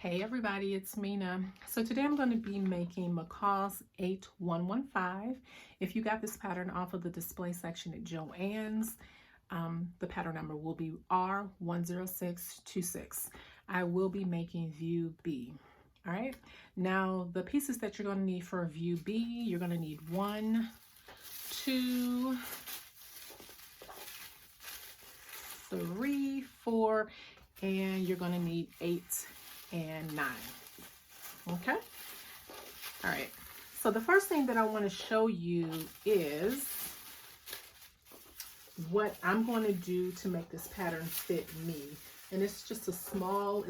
Hey everybody, it's Mina. So today I'm going to be making McCall's 8115. If you got this pattern off of the display section at Joann's, the pattern number will be R10626. I will be making view B. All right, now the pieces that you're going to need for view B, you're going to need 1, 2, 3, 4, and you're going to need 8 and 9. Okay, all right, so the first thing that I want to show you is what I'm going to do to make this pattern fit me. And it's just a small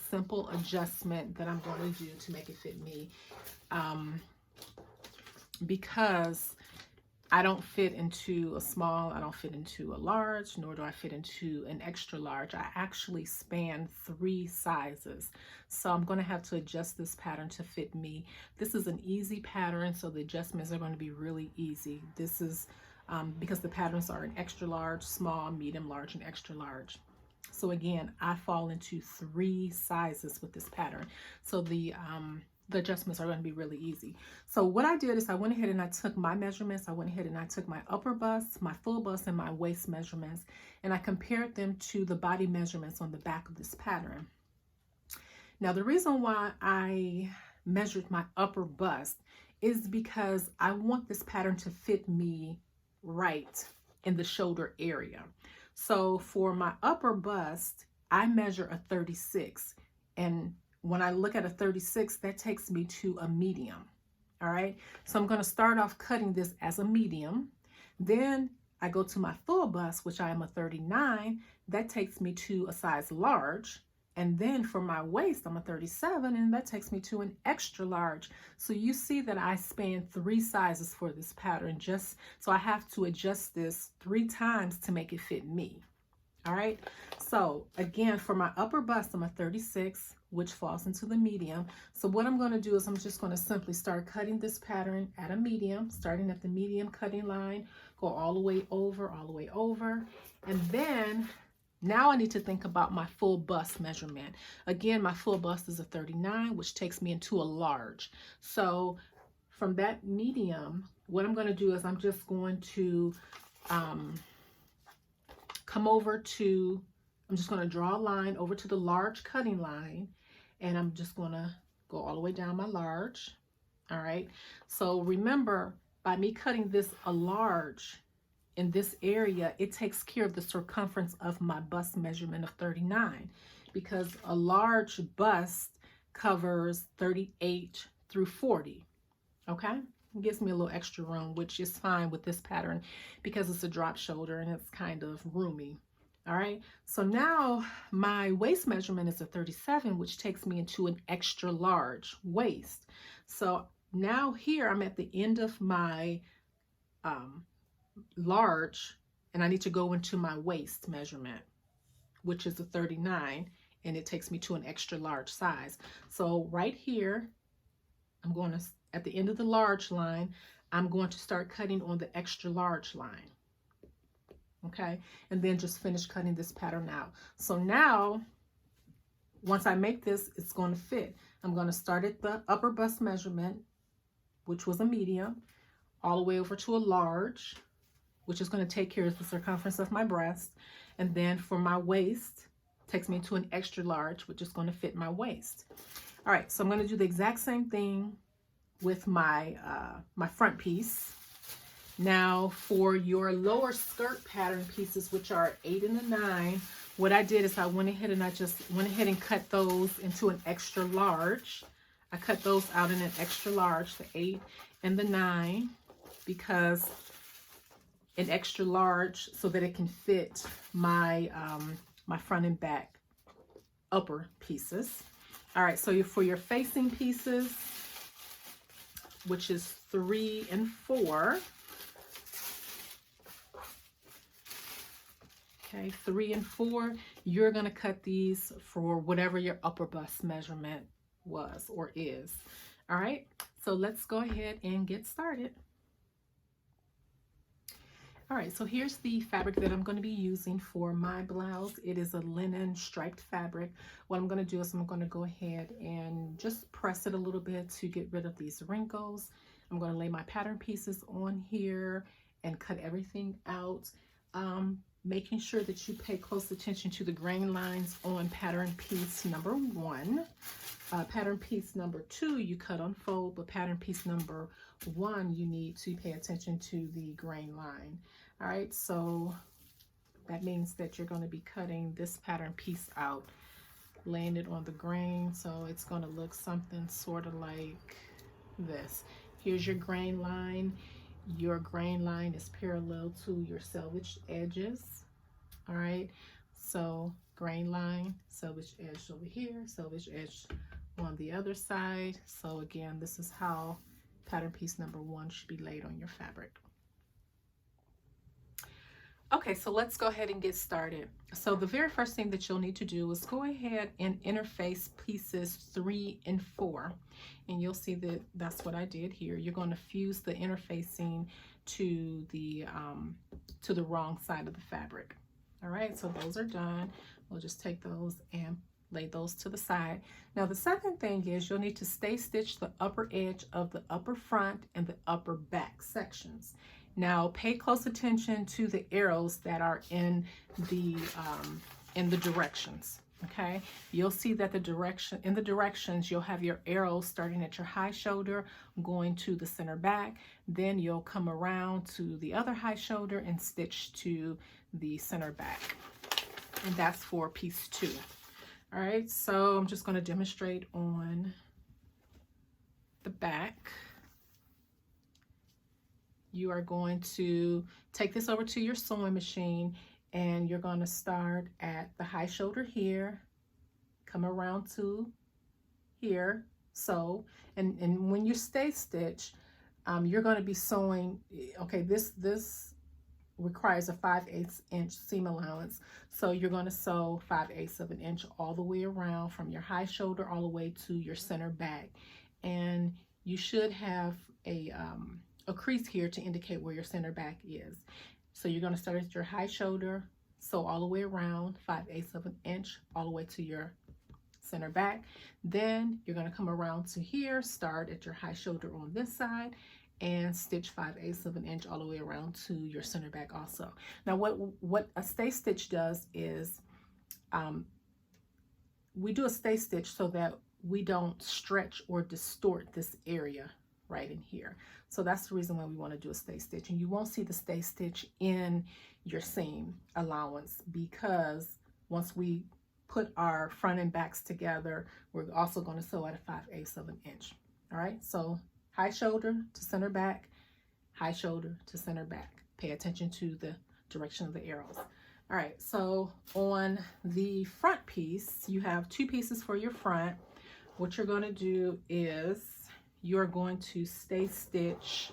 simple adjustment that I'm going to do to make it fit me, because I don't fit into a small, I don't fit into a large, nor do I fit into an extra large. I actually span 3 sizes. So I'm going to have to adjust this pattern to fit me. This is an easy pattern, so the adjustments are going to be really easy. This is because the patterns are an extra large, small, medium, large, and extra large. So again, I fall into 3 sizes with this pattern. So the adjustments are going to be really easy. So what I did is I went ahead and I took my measurements. I went ahead and I took my upper bust, my full bust, and my waist measurements, and I compared them to the body measurements on the back of this pattern. Now, the reason why I measured my upper bust is because I want this pattern to fit me right in the shoulder area. So for my upper bust, I measure a 36, and when I look at a 36, that takes me to a medium. All right, so I'm going to start off cutting this as a medium. Then I go to my full bust, which I am a 39. That takes me to a size large. And then for my waist, I'm a 37, and that takes me to an extra large. So you see that I span 3 sizes for this pattern, just so I have to adjust this 3 times to make it fit me. All right, so again, for my upper bust, I'm a 36, which falls into the medium. So what I'm going to do is I'm just going to simply start cutting this pattern at a medium, starting at the medium cutting line, go all the way over, and then now I need to think about my full bust measurement. Again, my full bust is a 39, which takes me into a large. So from that medium, what I'm going to do is I'm just going to I'm just going to draw a line over to the large cutting line, and I'm just going to go all the way down my large. All right, so remember, by me cutting this a large in this area, it takes care of the circumference of my bust measurement of 39, because a large bust covers 38 through 40. Okay, it gives me a little extra room, which is fine with this pattern because it's a drop shoulder and it's kind of roomy. All right, so now my waist measurement is a 37, which takes me into an extra large waist. So now here I'm at the end of my large, and I need to go into my waist measurement, which is a 39, and it takes me to an extra large size. So right here, I'm going to, at the end of the large line, I'm going to start cutting on the extra large line. Okay, and then just finish cutting this pattern out. So now, once I make this, it's going to fit. I'm going to start at the upper bust measurement, which was a medium, all the way over to a large, which is going to take care of the circumference of my breast. And then for my waist, takes me to an extra large, which is going to fit my waist. All right, so I'm going to do the exact same thing with my my front piece. Now for your lower skirt pattern pieces, which are 8 and a 9, what I did is I went ahead and cut those into an extra large. I cut those out in an extra large, the 8 and the 9, because an extra large so that it can fit my my front and back upper pieces. All right, so for your facing pieces, which is 3 and 4. Okay, 3 and 4, you're going to cut these for whatever your upper bust measurement was or is. All right, so let's go ahead and get started. All right, so here's the fabric that I'm going to be using for my blouse. It is a linen striped fabric. What I'm going to do is I'm going to go ahead and just press it a little bit to get rid of these wrinkles. I'm going to lay my pattern pieces on here and cut everything out. Making sure that you pay close attention to the grain lines on pattern piece number 1. Pattern piece number 2 you cut on fold, but pattern piece number 1 you need to pay attention to the grain line. All right, so that means that you're going to be cutting this pattern piece out, laying it on the grain, so it's going to look something sort of like this. Here's your grain line. Your grain line is parallel to your selvaged edges. All right, so grain line, selvaged edge over here, selvaged edge on the other side. So again, this is how pattern piece number 1 should be laid on your fabric. Okay, so let's go ahead and get started. So the very first thing that you'll need to do is go ahead and interface pieces 3 and 4. And you'll see that that's what I did here. You're going to fuse the interfacing to the wrong side of the fabric. All right, so those are done. We'll just take those and lay those to the side. Now the second thing is you'll need to stay stitch the upper edge of the upper front and the upper back sections. Now pay close attention to the arrows that are in the directions. Okay, you'll see that in the directions you'll have your arrows starting at your high shoulder going to the center back, then you'll come around to the other high shoulder and stitch to the center back, and that's for piece 2. All right, so I'm just going to demonstrate on the back. You are going to take this over to your sewing machine and you're going to start at the high shoulder here, come around to here, sew, and when you stay stitch, you're going to be sewing. Okay, this requires a 5/8 inch seam allowance, so you're going to sew 5/8 of an inch all the way around from your high shoulder all the way to your center back, and you should have a crease here to indicate where your center back is. So you're going to start at your high shoulder, sew all the way around 5/8 of an inch all the way to your center back. Then you're going to come around to here, start at your high shoulder on this side, and stitch 5/8 of an inch all the way around to your center back also. Now what a stay stitch does is we do a stay stitch so that we don't stretch or distort this area right in here. So that's the reason why we want to do a stay stitch. And you won't see the stay stitch in your seam allowance, because once we put our front and backs together, we're also going to sew at a 5/8 of an inch. All right, so high shoulder to center back, high shoulder to center back. Pay attention to the direction of the arrows. All right, so on the front piece, you have 2 pieces for your front. What you're going to do is you're going to stay stitch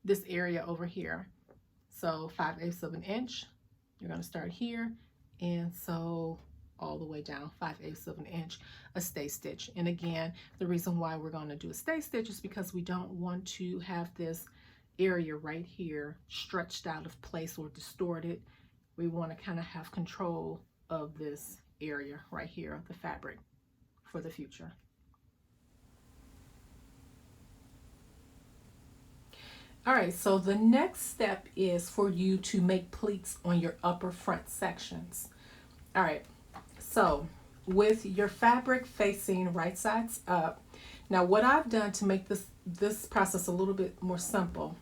this area over here. So 5/8 of an inch, you're going to start here and sew all the way down 5/8 of an inch, a stay stitch. And again, the reason why we're going to do a stay stitch is because we don't want to have this area right here stretched out of place or distorted. We want to kind of have control of this area right here of the fabric for the future. All right, so the next step is for you to make pleats on your upper front sections. All right, so with your fabric facing right sides up, now what I've done to make this process a little bit more simple,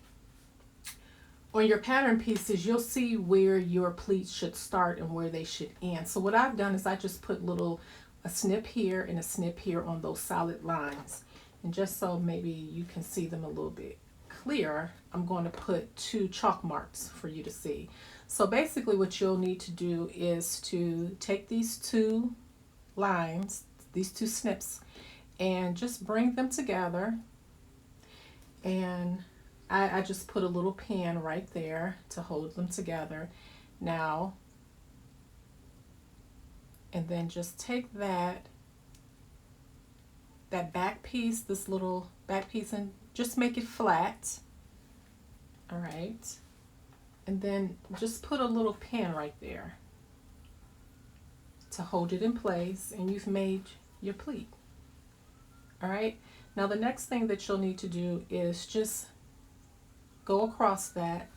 on your pattern pieces, you'll see where your pleats should start and where they should end. So what I've done is I just put a snip here and a snip here on those solid lines. And just so maybe you can see them a little bit clearer, I'm going to put 2 chalk marks for you to see. So basically what you'll need to do is to take these 2 lines, these 2 snips, and just bring them together. And I just put a little pin right there to hold them together. Now, and then just take that back piece, this little back piece, and just make it flat. All right. And then just put a little pin right there to hold it in place, and you've made your pleat. All right. Now the next thing that you'll need to do is just go across that,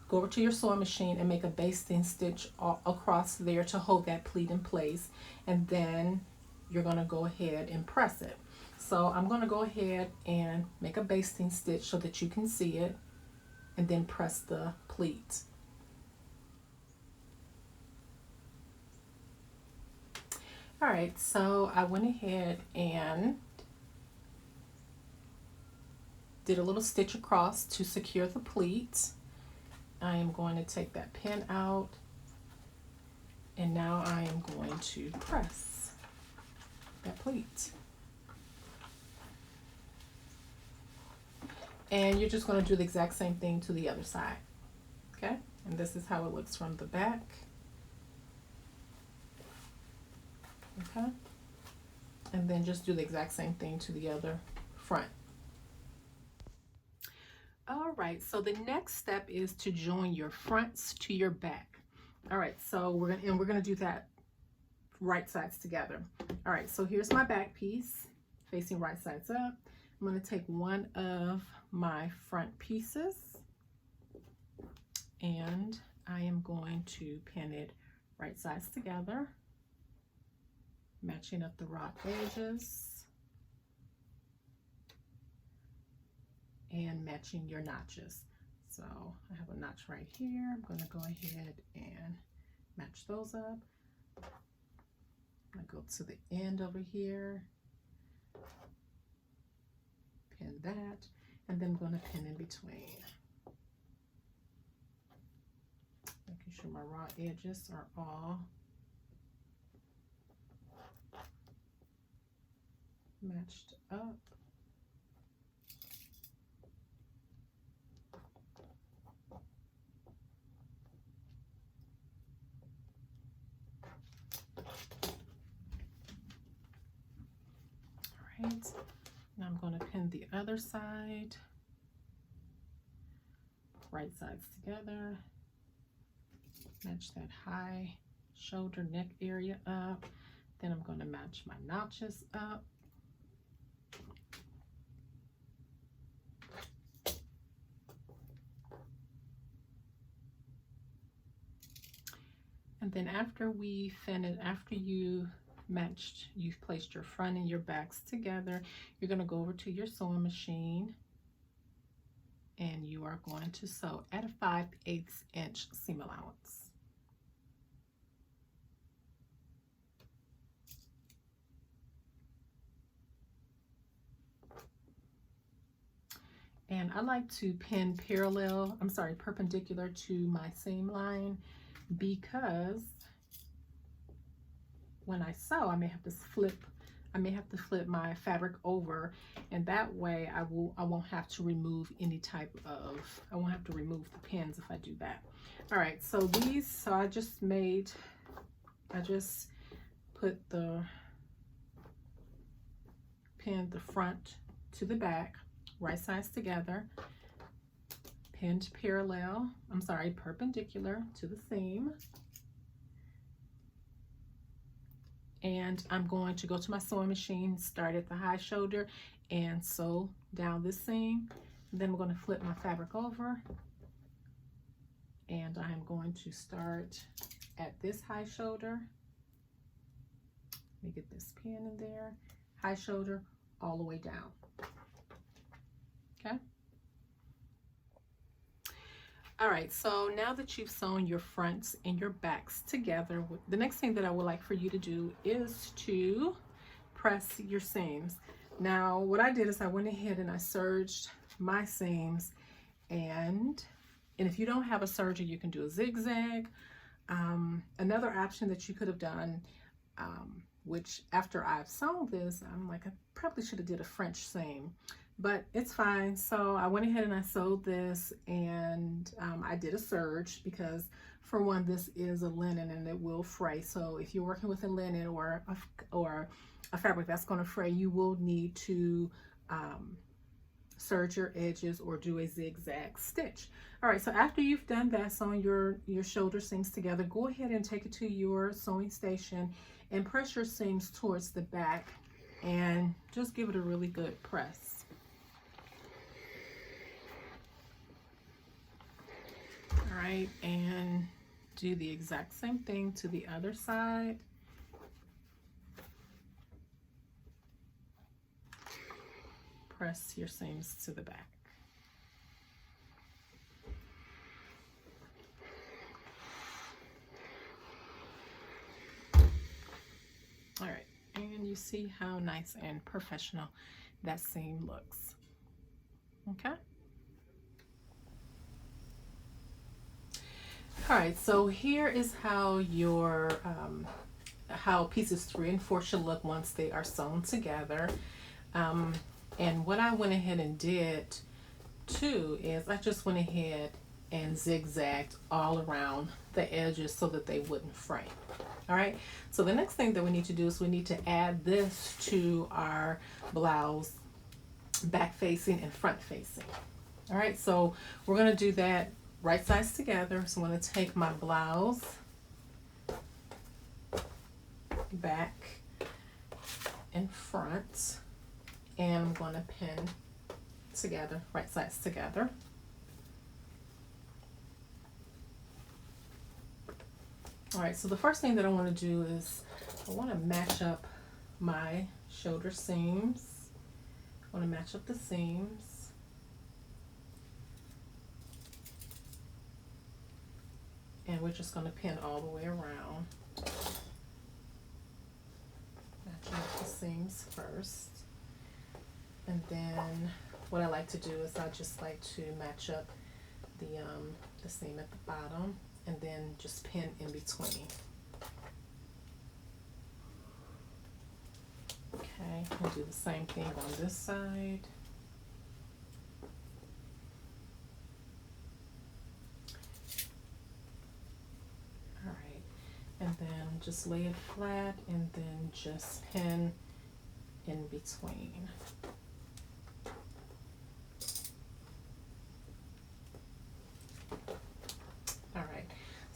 go over to your sewing machine and make a basting stitch across there to hold that pleat in place. And then you're going to go ahead and press it. So I'm going to go ahead and make a basting stitch so that you can see it, and then press the pleat. All right, so I went ahead and did a little stitch across to secure the pleat. I am going to take that pin out, and now I am going to press that pleat. And you're just going to do the exact same thing to the other side. Okay, and this is how it looks from the back. Okay, and then just do the exact same thing to the other front. All right, so the next step is to join your fronts to your back. All right, so we're gonna do that right sides together. All right, so here's my back piece facing right sides up. I'm gonna take one of my front pieces, and I am going to pin it right sides together, matching up the raw edges and matching your notches. So I have a notch right here. I'm going to go ahead and match those up. I go to the end over here, pin that, and then I'm going to pin in between, making sure my raw edges are all matched up. All right, now I'm going to pin the other side, right sides together, match that high shoulder neck area up. Then I'm going to match my notches up. And then after we finish, after you've placed your front and your backs together, you're going to go over to your sewing machine, and you are going to sew at a 5/8 inch seam allowance. And I like to pin perpendicular to my seam line, because when I sew, I may have to flip my fabric over, and that way I won't have to remove I won't have to remove the pins if I do that. All right, so I just pinned the front to the back, right sides together, pinned perpendicular to the seam. And I'm going to go to my sewing machine, start at the high shoulder, and sew down this seam. Then I'm going to flip my fabric over, and I'm going to start at this high shoulder. Let me get this pin in there. High shoulder all the way down. Okay. All right, so now that you've sewn your fronts and your backs together, the next thing that I would like for you to do is to press your seams. Now, what I did is I went ahead and I serged my seams, and if you don't have a serger, you can do a zigzag. Another option that you could have done, which after I've sewn this, I'm like, I probably should have did a French seam, but it's fine. So I went ahead and I sewed this, and I did a serge because, for one, this is a linen and it will fray. So if you're working with a linen or a fabric that's going to fray, you will need to serge your edges or do a zigzag stitch. All right, so after you've done that, sewing your shoulder seams together, go ahead and take it to your sewing station and press your seams towards the back and just give it a really good press. All right, and do the exact same thing to the other side. Press your seams to the back. All right, and you see how nice and professional that seam looks. Okay. All right, so here is how your how pieces 3 and 4 should look once they are sewn together. And what I went ahead and did too is I just went ahead and zigzagged all around the edges so that they wouldn't fray. All right, so the next thing that we need to do is we need to add this to our blouse, back facing and front facing. All right, so we're going to do that right sides together. So I'm going to take my blouse, back and front, and I'm going to pin together, right sides together. All right, so the first thing that I want to do is I want to match up my shoulder seams. I want to match up the seams. And we're just going to pin all the way around. Matching up the seams first. And then what I like to do is I just like to match up the seam at the bottom and then just pin in between. Okay, and do the same thing on this side. All right, and then just lay it flat and then just pin in between.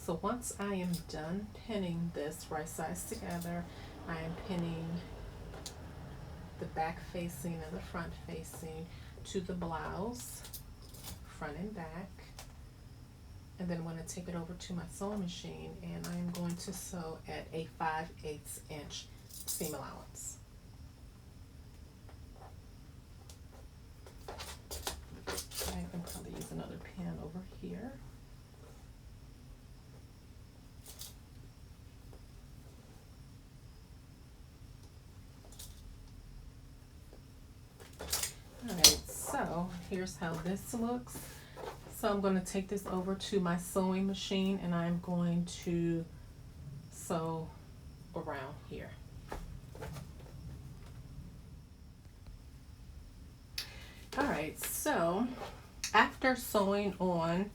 So once I am done pinning this right sides together, I am pinning the back facing and the front facing to the blouse, front and back. And then I'm going to take it over to my sewing machine and I'm going to sew at a 5/8 inch seam allowance. I can probably use another pin over here. So here's how this looks. So I'm going to take this over to my sewing machine and I'm going to sew around here. All right, so after sewing on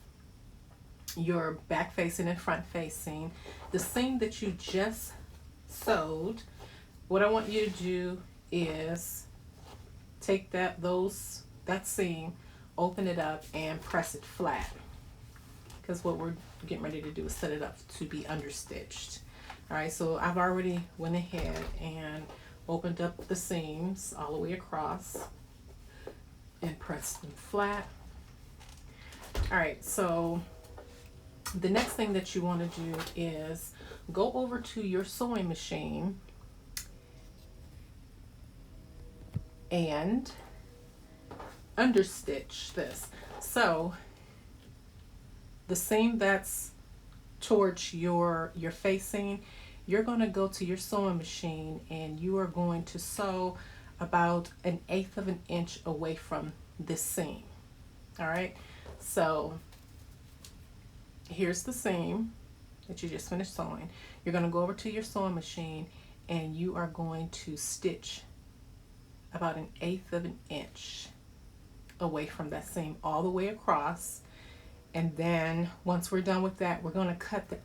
your back facing and front facing, the seam that you just sewed, what I want you to do is take that seam, open it up and press it flat, because what we're getting ready to do is set it up to be understitched. All right, so I've already went ahead and opened up the seams all the way across and pressed them flat. All right, so the next thing that you want to do is go over to your sewing machine and understitch this. So the seam that's towards your facing, you're going to go to your sewing machine and you are going to sew about 1/8 of an inch away from this seam. All right, so here's the seam that you just finished sewing. You're going to go over to your sewing machine and you are going to stitch about 1/8 of an inch away from that seam all the way across. And then once we're done with that, we're going to cut the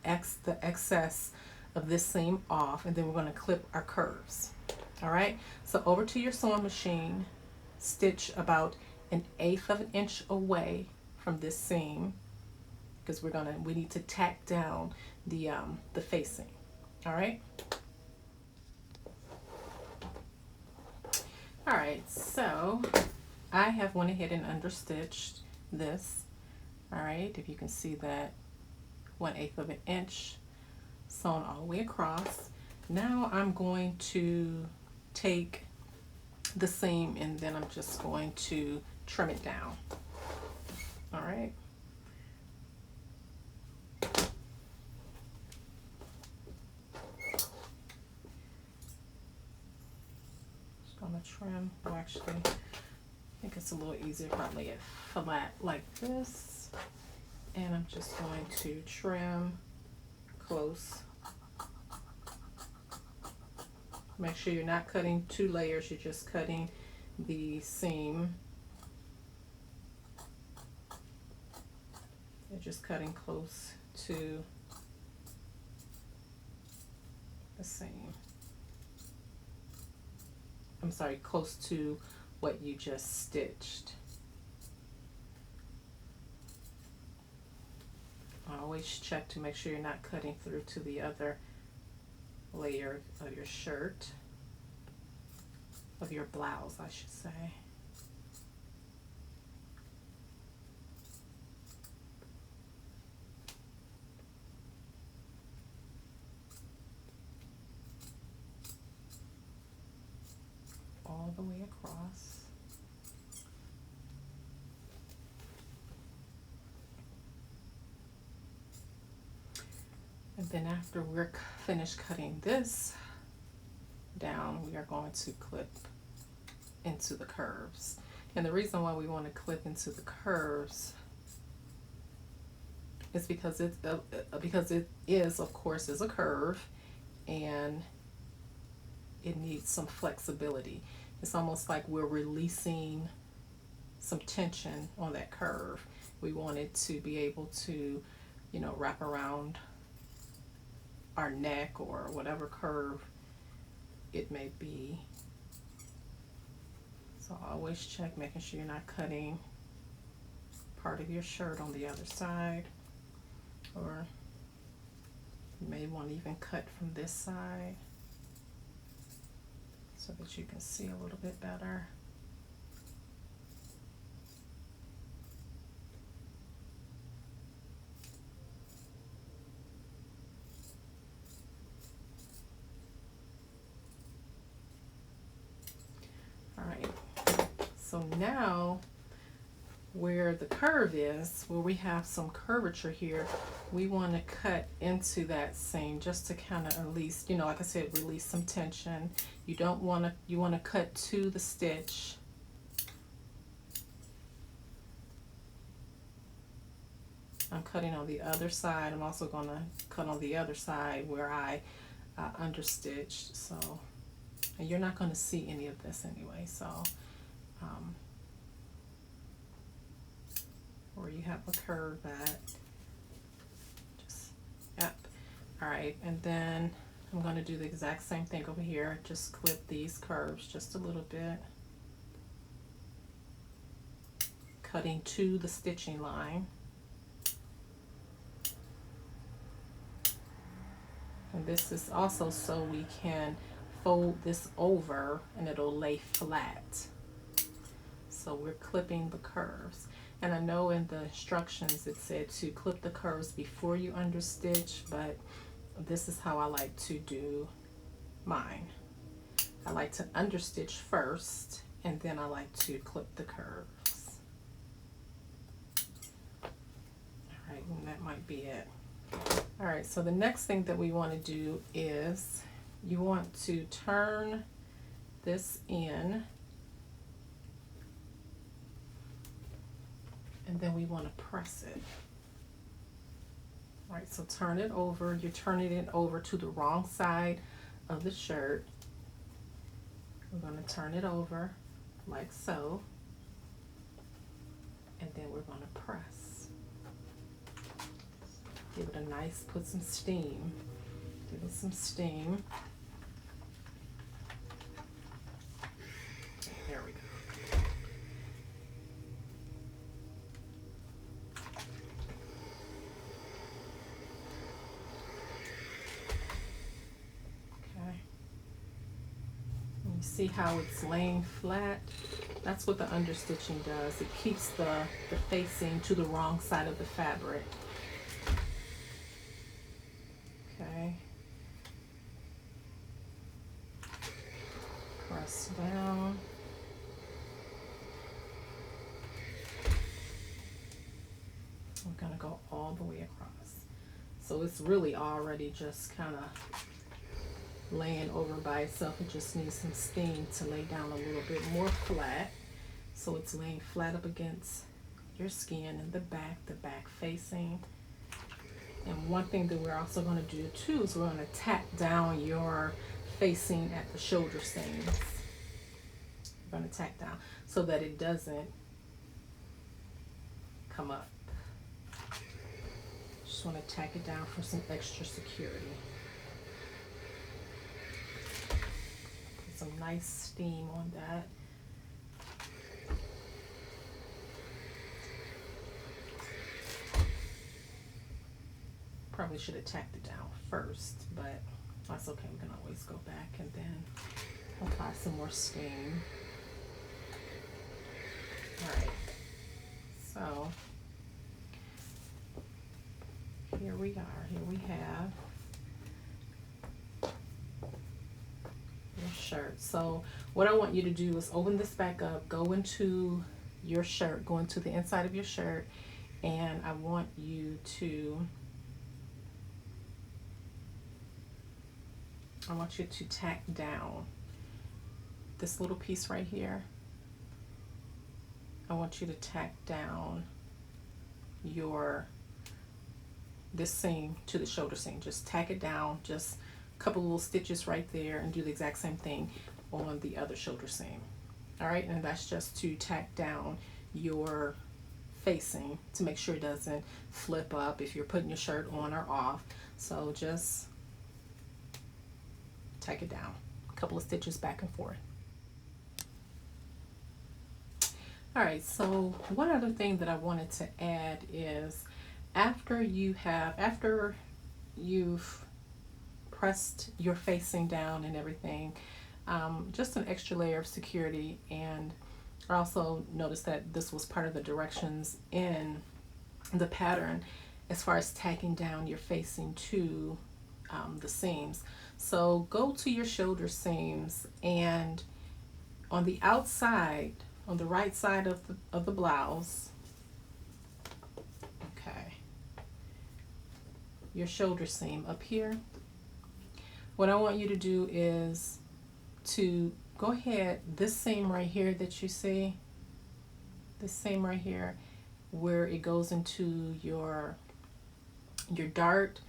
excess of this seam off, and then we're going to clip our curves. All right, so over to your sewing machine, stitch about 1/8 of an inch away from this seam, because we need to tack down the facing. All right. All right, so I have went ahead and understitched this. All right, if you can see that 1/8 of an inch sewn all the way across. Now I'm going to take the seam and then I'm just going to trim it down. All right. Just gonna trim. Well, actually, I think it's a little easier probably at flat like this. And I'm just going to trim close. Make sure you're not cutting 2 layers, you're just cutting the seam. You're just cutting close to the seam. I'm sorry, close to what you just stitched. Always check to make sure you're not cutting through to the other layer of your shirt, of your blouse, I should say. All the way across. And then after we're finished cutting this down, we are going to clip into the curves. And the reason why we want to clip into the curves is because it is, of course, is a curve, and it needs some flexibility. It's almost like we're releasing some tension on that curve. We want it to be able to, you know, wrap around our neck or whatever curve it may be. So always check, making sure you're not cutting part of your shirt on the other side, or you may want to even cut from this side so that you can see a little bit better. All right, so now where the curve is, where we have some curvature here, we want to cut into that seam just to kind of at least, you know, like I said, release some tension. You don't want to, you want to cut to the stitch. I'm cutting on the other side. I'm also going to cut on the other side where I understitched. So, and you're not going to see any of this anyway. So, where you have a curve at, just, yep. All right, and then I'm going to do the exact same thing over here. Just clip these curves just a little bit, cutting to the stitching line. And this is also so we can fold this over and it'll lay flat. So we're clipping the curves. And I know in the instructions it said to clip the curves before you understitch, but this is how I like to do mine. I like to understitch first, and then I like to clip the curves. All right, and that might be it. All right, so the next thing that we want to do is you want to turn this in, and then we want to press it. All right, so turn it over. You're turning it over to the wrong side of the shirt. We're going to turn it over like so, and then we're going to press. Give it a nice, put some steam. Give it some steam. There we go. You see how it's laying flat? That's what the understitching does. It keeps the facing to the wrong side of the fabric. Okay. Press down. We're gonna go all the way across. So it's really already just kind of laying over by itself. It just needs some steam to lay down a little bit more flat. So it's laying flat up against your skin and the back facing. And one thing that we're also going to do too is we're going to tack down your facing at the shoulder seams. We're going to tack down so that it doesn't come up. Just want to tack it down for some extra security. Put some nice steam on that. Probably should have tacked it down first, but that's okay. We can always go back and then apply some more steam. All right, so here we are. Here we have your shirt. So what I want you to do is open this back up, go into your shirt, go into the inside of your shirt, and I want you to tack down this little piece right here. I want you to tack down this seam to the shoulder seam. Just tack it down, just a couple little stitches right there, and do the exact same thing on the other shoulder seam. All right, and that's just to tack down your facing to make sure it doesn't flip up if you're putting your shirt on or off. So just tack it down, a couple of stitches back and forth. All right, so one other thing that I wanted to add is after you've pressed your facing down and everything, just an extra layer of security. And I also noticed that this was part of the directions in the pattern as far as tacking down your facing to the seams. So go to your shoulder seams, and on the outside, on the right side of the blouse, okay, your shoulder seam up here, what I want you to do is to go ahead, this seam right here that you see, this seam right here where it goes into your dart,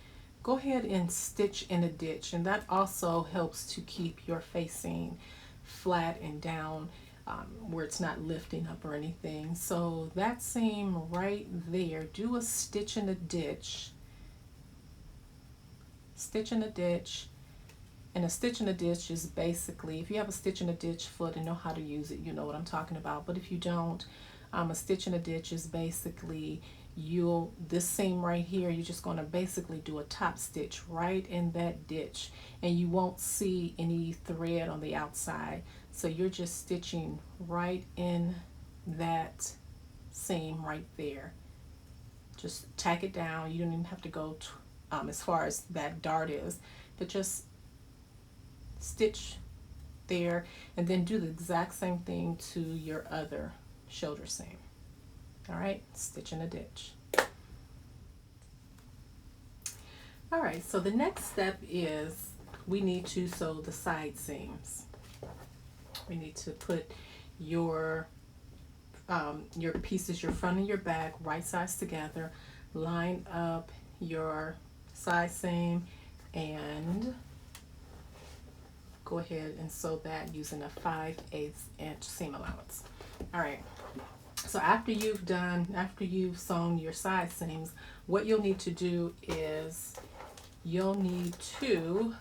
go ahead and stitch in a ditch, and that also helps to keep your facing flat and down, where it's not lifting up or anything. So that seam right there, do a stitch in a ditch, stitch in a ditch. And a stitch in a ditch is basically, if you have a stitch in a ditch foot and know how to use it, you know what I'm talking about. But if you don't, a stitch in a ditch is basically this seam right here, you're just going to basically do a top stitch right in that ditch, and you won't see any thread on the outside. So you're just stitching right in that seam right there. Just tack it down. You don't even have to go as far as that dart is, but just stitch there, and then do the exact same thing to your other shoulder seam. All right, stitch in a ditch. All right, so the next step is we need to sew the side seams. We need to put your pieces, your front and your back, right sides together, line up your side seam, and go ahead and sew that using a 5/8 inch seam allowance. All right. So after you've sewn your side seams, what you'll need to do is you'll need to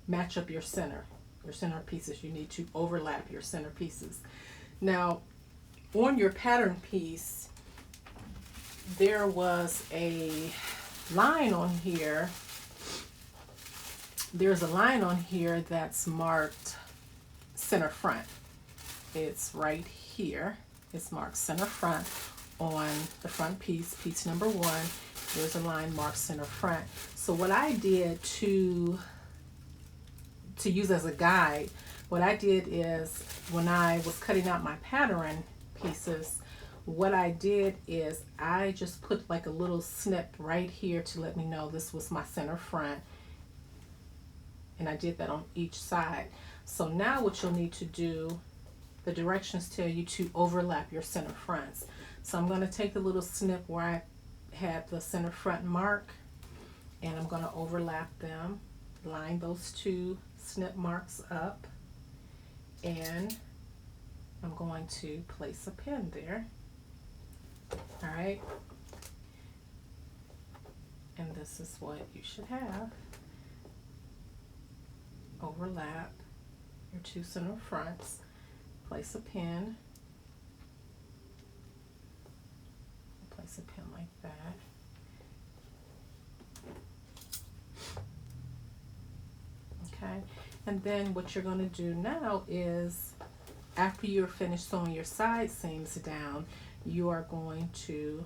match up your center pieces. You need to overlap your center pieces. Now, on your pattern piece, there was a line on here. There's a line on here that's marked center front. It's right here. It's marked center front on the front piece, piece number 1. There's a line marked center front. So what I did to use as a guide, what I did is when I was cutting out my pattern pieces, what I did is I just put like a little snip right here to let me know this was my center front. And I did that on each side. So now what you'll need to do, the directions tell you to overlap your center fronts. So I'm going to take the little snip where I had the center front mark, and I'm going to overlap them, line those 2 snip marks up, and I'm going to place a pin there. All right, and this is what you should have. Overlap your 2 center fronts, place a pin, place a pin like that. Okay, and then what you're going to do now is, after you're finished sewing your side seams down, you are going to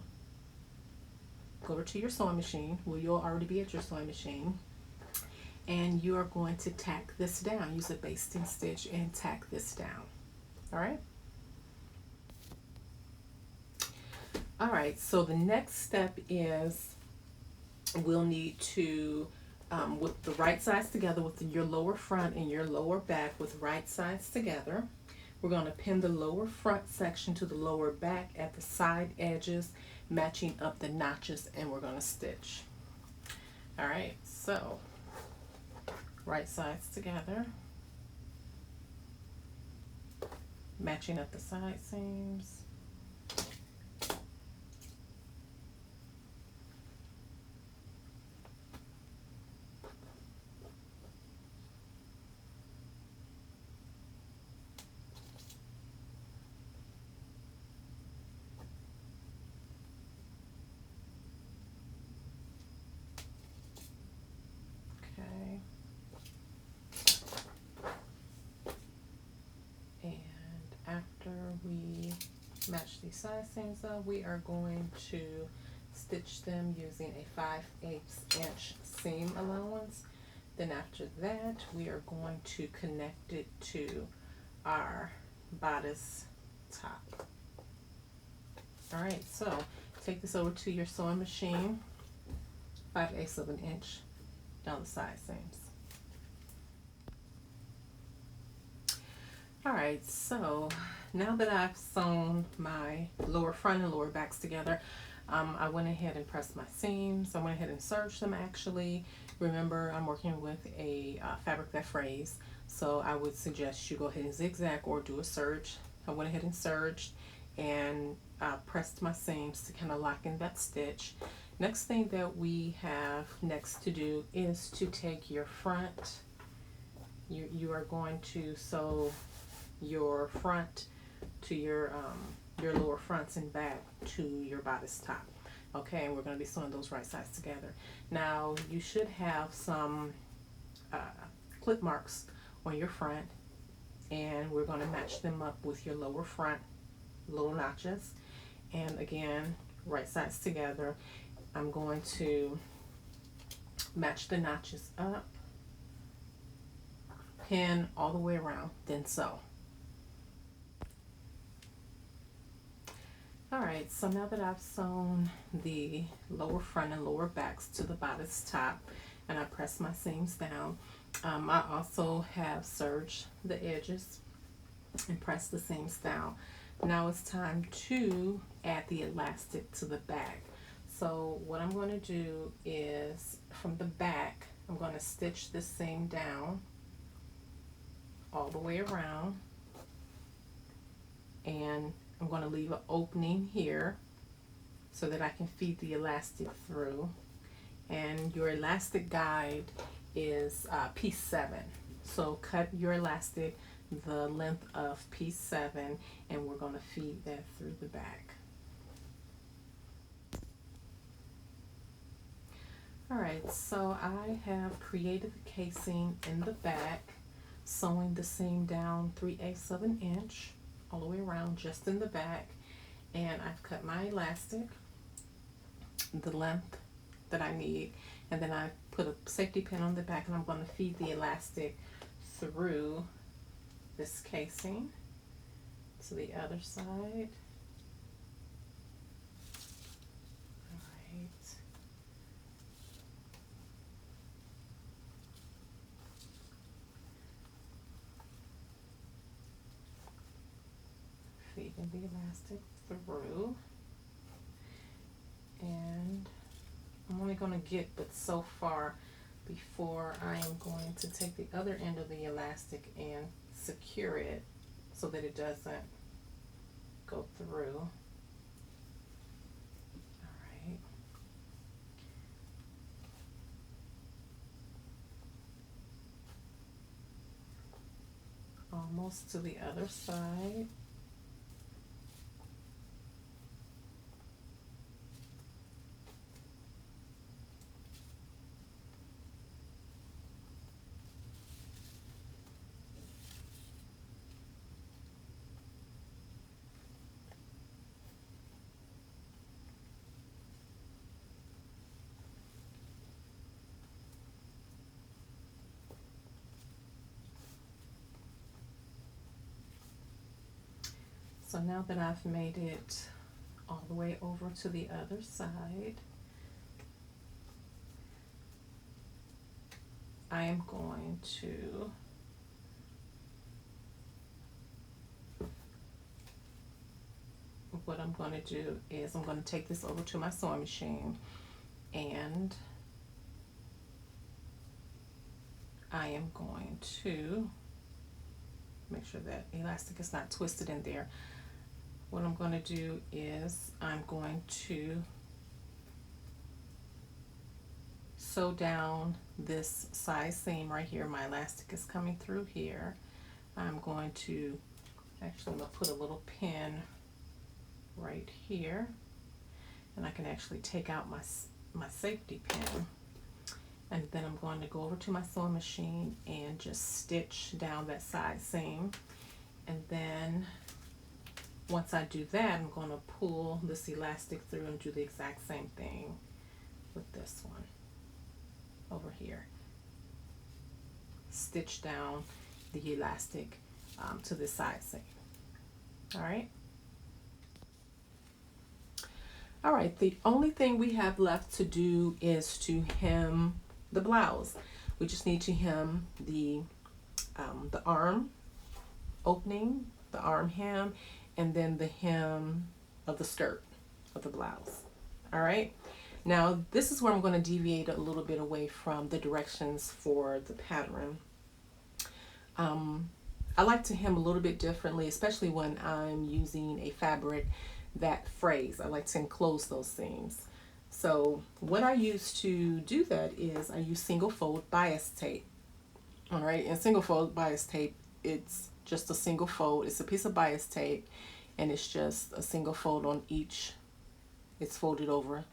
go over to your sewing machine. Well, you'll already be at your sewing machine, and you are going to tack this down. Use a basting stitch and tack this down. All right. All right, so the next step is we'll need to, with the right sides together, with your lower front and your lower back with right sides together, we're going to pin the lower front section to the lower back at the side edges, matching up the notches, and we're going to stitch. All right, so right sides together, matching up the side seams. We match these side seams up, we are going to stitch them using a 5/8 inch seam allowance. Then after that, we are going to connect it to our bodice top. All right, so take this over to your sewing machine, 5/8 of an inch down the side seams. All right, so now that I've sewn my lower front and lower backs together, I went ahead and pressed my seams. I went ahead and serged them actually. Remember, I'm working with a fabric that frays, so I would suggest you go ahead and zigzag or do a serge. I went ahead and serged and pressed my seams to kind of lock in that stitch. Next thing that we have next to do is to take your front. You are going to sew your front to your lower fronts and back to your bodice top. Okay, and we're going to be sewing those right sides together. Now you should have some clip marks on your front, and we're going to match them up with your lower front little notches. And again, right sides together. I'm going to match the notches up, pin all the way around, then sew. Alright, so now that I've sewn the lower front and lower backs to the bodice top, and I press my seams down, I also have serged the edges and press the seams down. Now it's time to add the elastic to the back. So what I'm going to do is, from the back, I'm going to stitch this seam down all the way around, and I'm going to leave an opening here so that I can feed the elastic through. And your elastic guide is piece 7. So cut your elastic the length of piece 7, and we're going to feed that through the back. Alright, so I have created the casing in the back. sewing the seam down 3/8 of an inch all the way around, just in the back. And I've cut my elastic the length that I need, and then I put a safety pin on the back, and I'm going to feed the elastic through this casing to the other side. Feeding the elastic through, and I'm only going to get but so far before I am going to take the other end of the elastic and secure it so that it doesn't go through. All right. Almost to the other side. So now that I've made it all the way over to the other side, I am going to what I'm going to do is I'm going to take this over to my sewing machine, and I am going to make sure that elastic is not twisted in there. What I'm going to do is I'm going to sew down this side seam right here. My elastic is coming through here. I'm going to put a little pin right here, and I can actually take out my safety pin, and then I'm going to go over to my sewing machine and just stitch down that side seam. And then once I do that, I'm going to pull this elastic through and do the exact same thing with this one over here. Stitch down the elastic to the side seam. All right. All right, the only thing we have left to do is to hem the blouse. We just need to hem the arm opening, the arm hem, and then the hem of the skirt of the blouse. All right. Now this is where I'm going to deviate a little bit away from the directions for the pattern. I like to hem a little bit differently, especially when I'm using a fabric that frays. I like to enclose those seams. So what I use to do that is I use single fold bias tape. All right, and single fold bias tape, it's just a single fold. It's a piece of bias tape, and it's just a single fold on each. It's folded over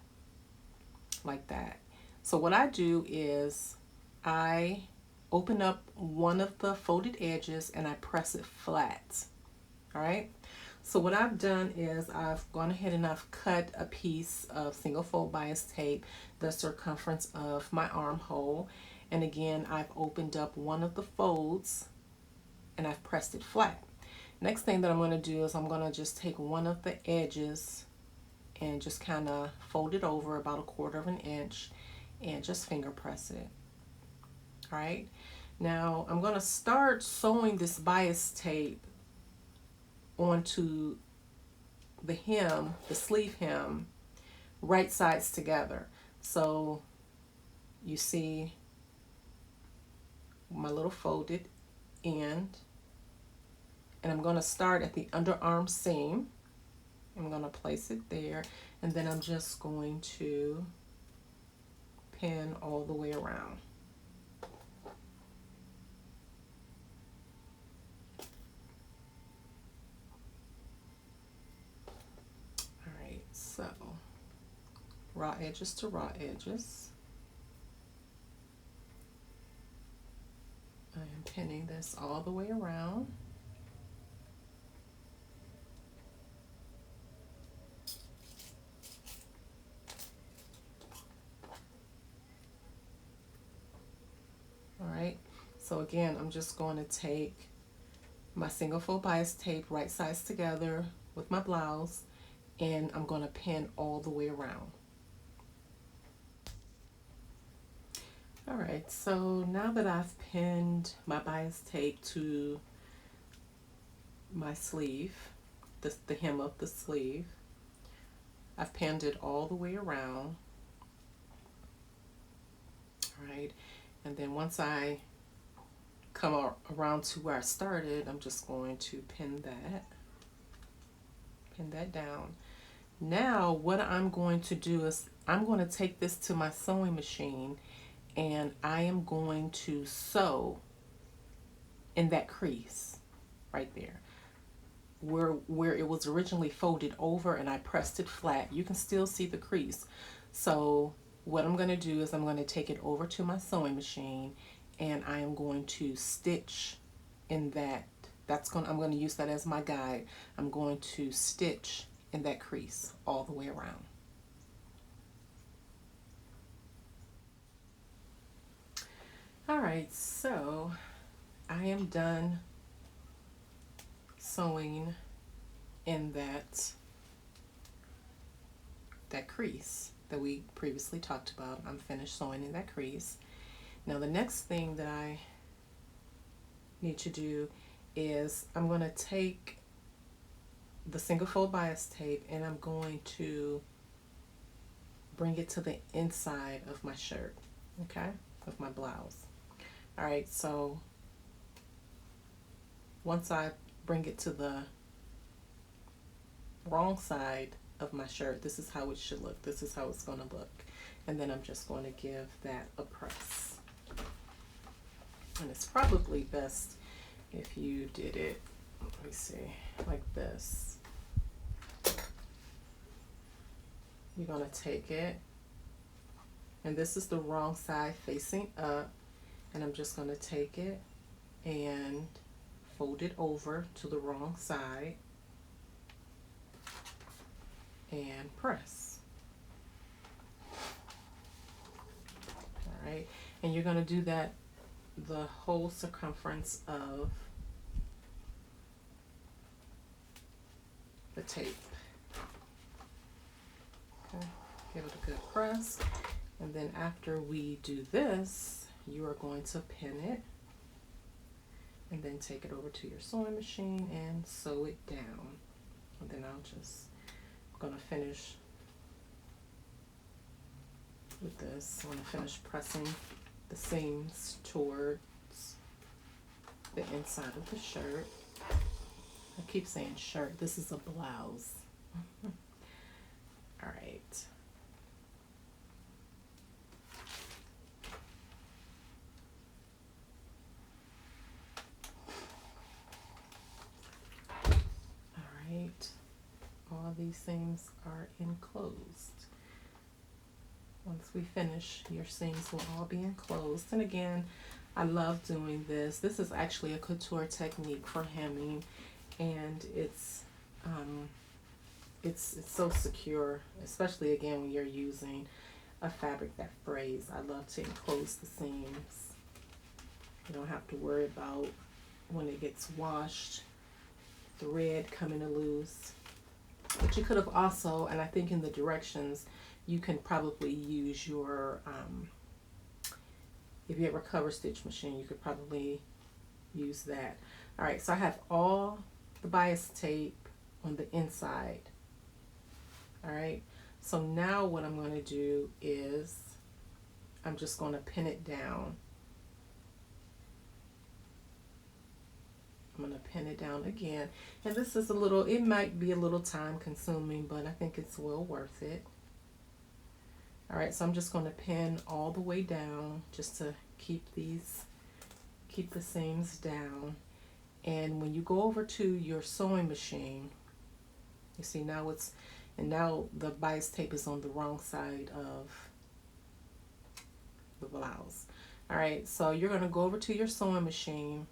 like that. So what I do is I open up one of the folded edges and I press it flat. All right. So what I've done is I've gone ahead and I've cut a piece of single fold bias tape, the circumference of my armhole. And again, I've opened up one of the folds and I've pressed it flat. Next thing that I'm going to do is I'm going to just take one of the edges and just kind of fold it over about 1/4 of an inch and just finger press it. All right. Now I'm going to start sewing this bias tape onto the hem, the sleeve hem, right sides together. So you see my little folded end, and I'm going to start at the underarm seam. I'm going to place it there, and then I'm just going to pin all the way around. So raw edges to raw edges. I am pinning this all the way around. All right, so again, I'm just going to take my single fold bias tape, right sides together with my blouse, and I'm going to pin all the way around. All right, so now that I've pinned my bias tape to my sleeve, the hem of the sleeve, I've pinned it all the way around. All right, and then once I come around to where I started, I'm just going to pin that down. Now what I'm going to do is I'm going to take this to my sewing machine, and I am going to sew in that crease right there where it was originally folded over, and I pressed it flat. You can still see the crease. So what I'm going to do is I'm going to take it over to my sewing machine, and I am going to stitch in that. I'm going to use that as my guide. I'm going to stitch in that crease all the way around. All right, so I am done sewing in that crease that we previously talked about. I'm finished sewing in that crease. Now the next thing that I need to do is I'm going to take the single fold bias tape and I'm going to bring it to the inside of my shirt, okay, of my blouse. All right, so once I bring it to the wrong side of my shirt, this is how it should look. This is how it's going to look. And then I'm just going to give that a press. And it's probably best if you did it, let me see, like this. You're going to take it, and this is the wrong side facing up, and I'm just going to take it and fold it over to the wrong side and press. All right, and you're going to do that the whole circumference of the tape. Okay, give it a good press, and then after we do this, you are going to pin it and then take it over to your sewing machine and sew it down. And then I'm going to finish with this. I'm going to finish pressing the seams towards the inside of the shirt. I keep saying shirt. This is a blouse. All right. All right. All these seams are enclosed. Once we finish, your seams will all be enclosed. And again, I love doing this. This is actually a couture technique for hemming, and it's so secure, especially again when you're using a fabric that frays. I love to enclose the seams. You don't have to worry about when it gets washed, thread coming loose. But you could have also, and I think in the directions, you can probably use your, if you have a cover stitch machine, you could probably use that. All right, so I have all the bias tape on the inside. All right, so now what I'm going to do is I'm just going to pin it down. I'm going to pin it down again. And this is it might be a little time consuming, but I think it's well worth it. All right, so I'm just going to pin all the way down just to keep the seams down. And when you go over to your sewing machine, you see now now the bias tape is on the wrong side of the blouse. All right, so you're going to go over to your sewing machine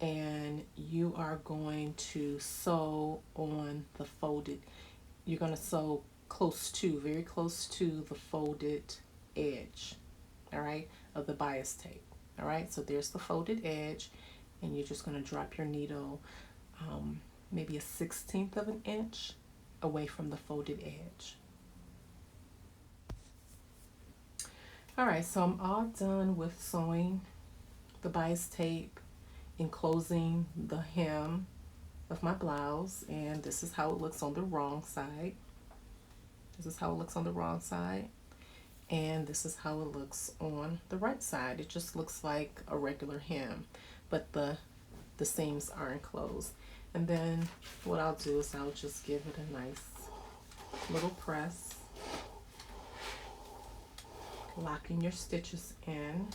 and you are going to sew on the folded. You're going to sew close to, very close to the folded edge, all right, of the bias tape. All right, so there's the folded edge, and you're just going to drop your needle maybe a 1/16 of an inch away from the folded edge. All right, so I'm all done with sewing the bias tape, enclosing the hem of my blouse, and this is how it looks on the wrong side. This is how it looks on the wrong side, and this is how it looks on the right side. It just looks like a regular hem, but the seams are enclosed. And then what I'll do is I'll just give it a nice little press, locking your stitches in.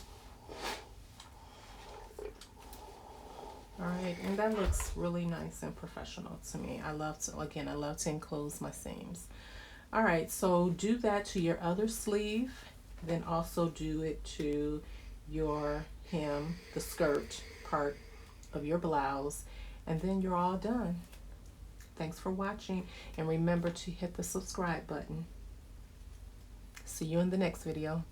All right, and that looks really nice and professional to me. I love to enclose my seams. All right, so do that to your other sleeve, then also do it to your hem, the skirt part of your blouse, and then you're all done. Thanks for watching, and remember to hit the subscribe button. See you in the next video.